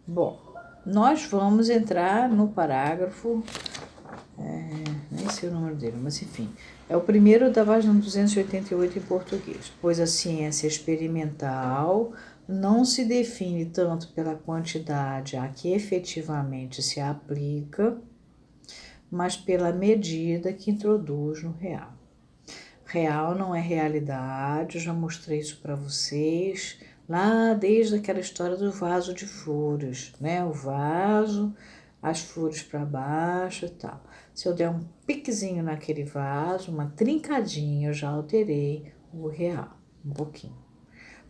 Bom, nós vamos entrar no parágrafo, nem sei o número dele, mas enfim, é o primeiro da página 288 em português. Pois a ciência experimental não se define tanto pela quantidade a que efetivamente se aplica, mas pela medida que introduz no real. Real não é realidade, eu já mostrei isso para vocês, lá desde aquela história do vaso de flores, né? O vaso, as flores para baixo e tal. Se eu der um piquezinho naquele vaso, uma trincadinha, eu já alterei o real, um pouquinho.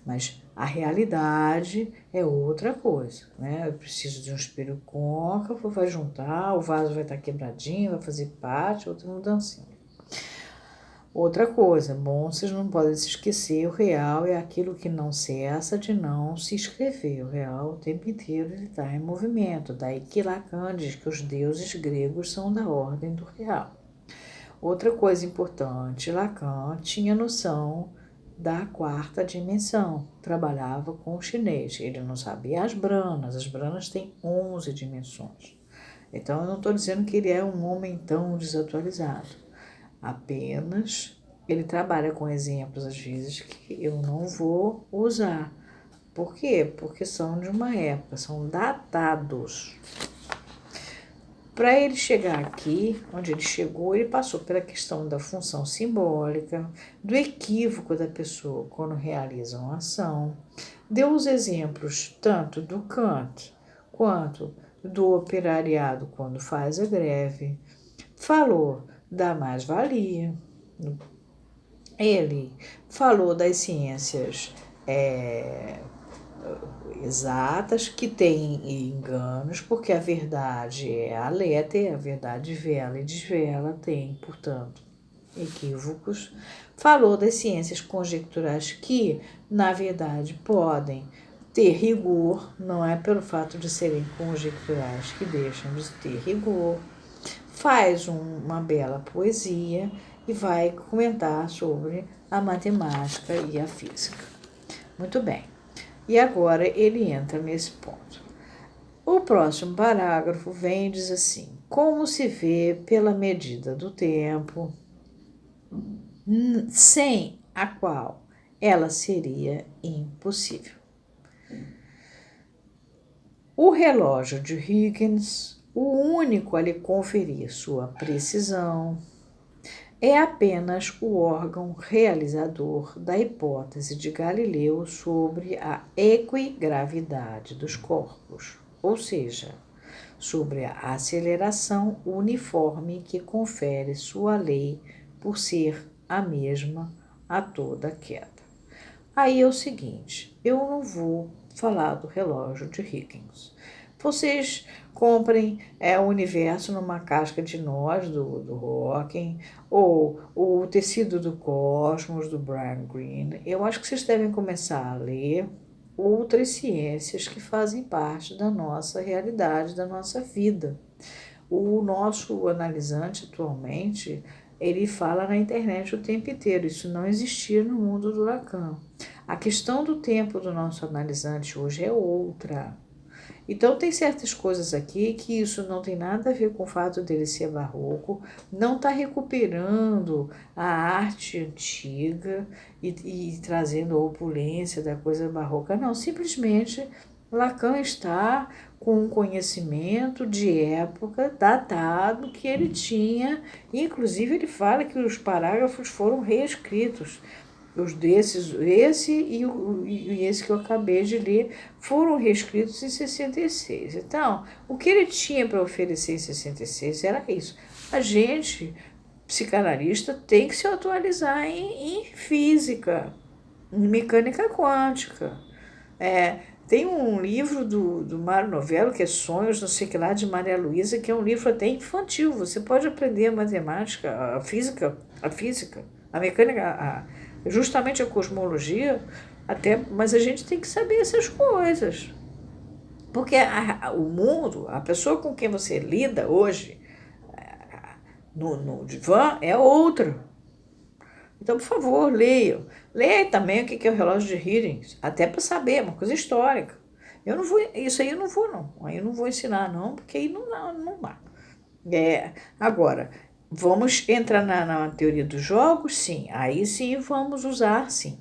Mas a realidade é outra coisa, né? Eu preciso de um espelho côncavo, vai juntar, o vaso vai estar quebradinho, vai fazer parte, outra mudancinha. Outra coisa, bom, vocês não podem se esquecer, o real é aquilo que não cessa de não se escrever. O real, o tempo inteiro, ele está em movimento. Daí que Lacan diz que os deuses gregos são da ordem do real. Outra coisa importante, Lacan tinha noção da quarta dimensão, trabalhava com o chinês. Ele não sabia as branas têm 11 dimensões. Então, eu não estou dizendo que ele é um homem tão desatualizado. Apenas ele trabalha com exemplos, às vezes, que eu não vou usar. Por quê? Porque são de uma época, são datados. Para ele chegar aqui, onde ele chegou, ele passou pela questão da função simbólica, do equívoco da pessoa quando realiza uma ação. Deu os exemplos tanto do Kant quanto do operariado quando faz a greve. Falou da mais-valia. Ele falou das ciências exatas, que têm enganos, porque a verdade é aléatea, a verdade vela e desvela, tem, portanto, equívocos. Falou das ciências conjecturais que, na verdade, podem ter rigor, não é pelo fato de serem conjecturais que deixam de ter rigor. Faz uma bela poesia e vai comentar sobre a matemática e a física. Muito bem. E agora ele entra nesse ponto. O próximo parágrafo vem e diz assim: como se vê pela medida do tempo, sem a qual ela seria impossível. O relógio de Huygens, o único a lhe conferir sua precisão, é apenas o órgão realizador da hipótese de Galileu sobre a equigravidade dos corpos, ou seja, sobre a aceleração uniforme que confere sua lei por ser a mesma a toda queda. Aí é o seguinte, eu não vou falar do relógio de Huygens. Vocês comprem o universo numa casca de nós, do Hawking, ou o tecido do cosmos, do Brian Greene. Eu acho que vocês devem começar a ler outras ciências que fazem parte da nossa realidade, da nossa vida. O nosso analisante atualmente, ele fala na internet o tempo inteiro. Isso não existia no mundo do Lacan. A questão do tempo do nosso analisante hoje é outra. Então, tem certas coisas aqui que isso não tem nada a ver com o fato dele ser barroco, não está recuperando a arte antiga e trazendo a opulência da coisa barroca, não, simplesmente Lacan está com um conhecimento de época datado que ele tinha, inclusive ele fala que os parágrafos foram reescritos. Esse e esse que eu acabei de ler foram reescritos em 66. Então, o que ele tinha para oferecer em 66 era isso. A gente, psicanalista, tem que se atualizar em física, em mecânica quântica. Tem um livro do Mário Novello, que é Sonhos, não sei o que lá, de Maria Luísa, que é um livro até infantil. Você pode aprender a matemática, a física, a mecânica, justamente a cosmologia, mas a gente tem que saber essas coisas. Porque o mundo, a pessoa com quem você lida hoje, no divã, é outra. Então, por favor, leiam. Leia também o que é o relógio de Huygens, até para saber, uma coisa histórica. Eu não vou, isso aí eu não vou, não. Aí eu não vou ensinar, não, porque aí não dá. Agora, vamos entrar na teoria dos jogos? Sim. Aí sim vamos usar, sim.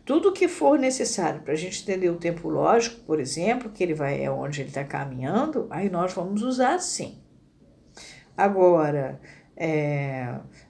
Tudo que for necessário para a gente entender o tempo lógico, por exemplo, que ele vai onde ele está caminhando, aí nós vamos usar, sim. Agora,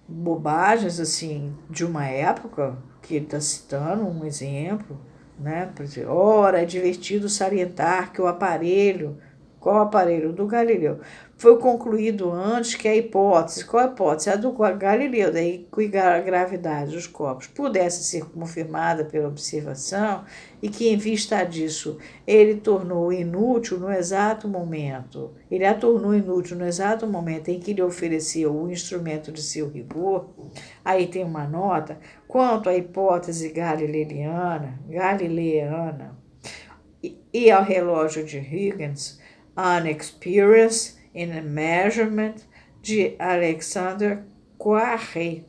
bobagens assim de uma época que ele está citando, um exemplo, né? Por exemplo, ora, é divertido salientar que o aparelho, qual aparelho? Do Galileu, foi concluído antes que a hipótese, qual a hipótese? A do Galileu, daí que a gravidade dos corpos pudesse ser confirmada pela observação e que, em vista disso, ele tornou inútil no exato momento, ele a tornou inútil no exato momento em que lhe ofereceu o instrumento de seu rigor. Aí tem uma nota, quanto à hipótese galileana e ao relógio de Huygens, An Experience in Measurement, de Alexander Poiré,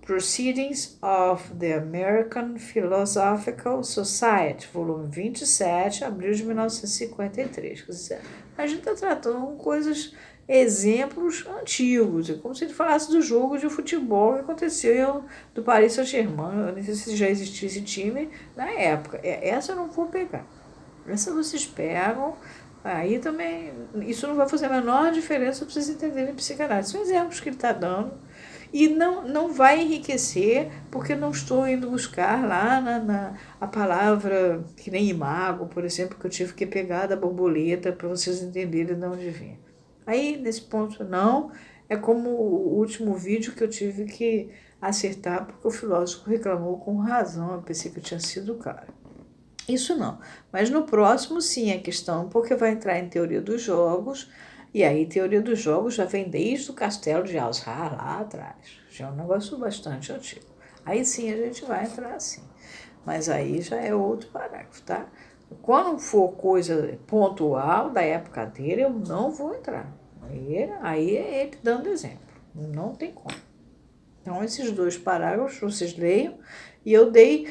Proceedings of the American Philosophical Society, volume 27, abril de 1953. A gente está tratando coisas, exemplos antigos, é como se ele falasse do jogo de futebol que aconteceu do Paris Saint-Germain. Eu não sei se já existia esse time na época. Essa eu não vou pegar. Essa vocês pegam. Aí também, isso não vai fazer a menor diferença para vocês entenderem psicanálise. São exemplos que ele está dando. E não vai enriquecer, porque não estou indo buscar lá a palavra, que nem imago, por exemplo, que eu tive que pegar da borboleta para vocês entenderem de onde vem. Aí, nesse ponto, não. É como o último vídeo que eu tive que acertar, porque o filósofo reclamou com razão. Eu pensei que eu tinha sido claro. Isso não. Mas no próximo, sim, a questão, porque vai entrar em teoria dos jogos. E aí, teoria dos jogos já vem desde o castelo de Al-Azhar, lá atrás. Já é um negócio bastante antigo. Aí sim a gente vai entrar assim. Mas aí já é outro parágrafo, tá? Quando for coisa pontual da época dele, eu não vou entrar. Aí é ele dando exemplo. Não tem como. Então, esses 2 parágrafos vocês leiam. E eu dei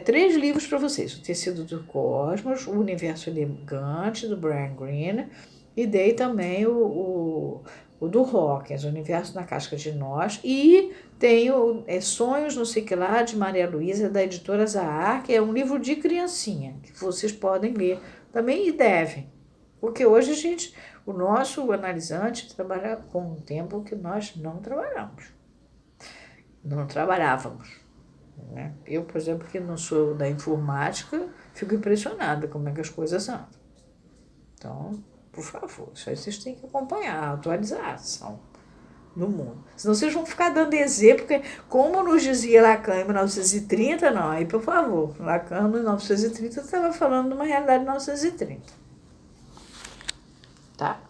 3 livros para vocês. O Tecido do Cosmos, O Universo Elegante, do Brian Greene. E dei também o do Hawkins, O Universo na Casca de Nós. E tenho Sonhos no sei que lá, de Maria Luísa, da editora Zahar, que é um livro de criancinha, que vocês podem ler também e devem. Porque hoje o nosso analisante trabalha com um tempo que nós não trabalhamos. Não trabalhávamos. Né? Eu, por exemplo, que não sou da informática, fico impressionada como é que as coisas andam. Então, por favor, isso aí vocês têm que acompanhar, a atualização do mundo. Senão vocês vão ficar dando exemplo, porque como nos dizia Lacan em 1930, não, aí por favor, Lacan em 1930 estava falando de uma realidade de 1930. Tá?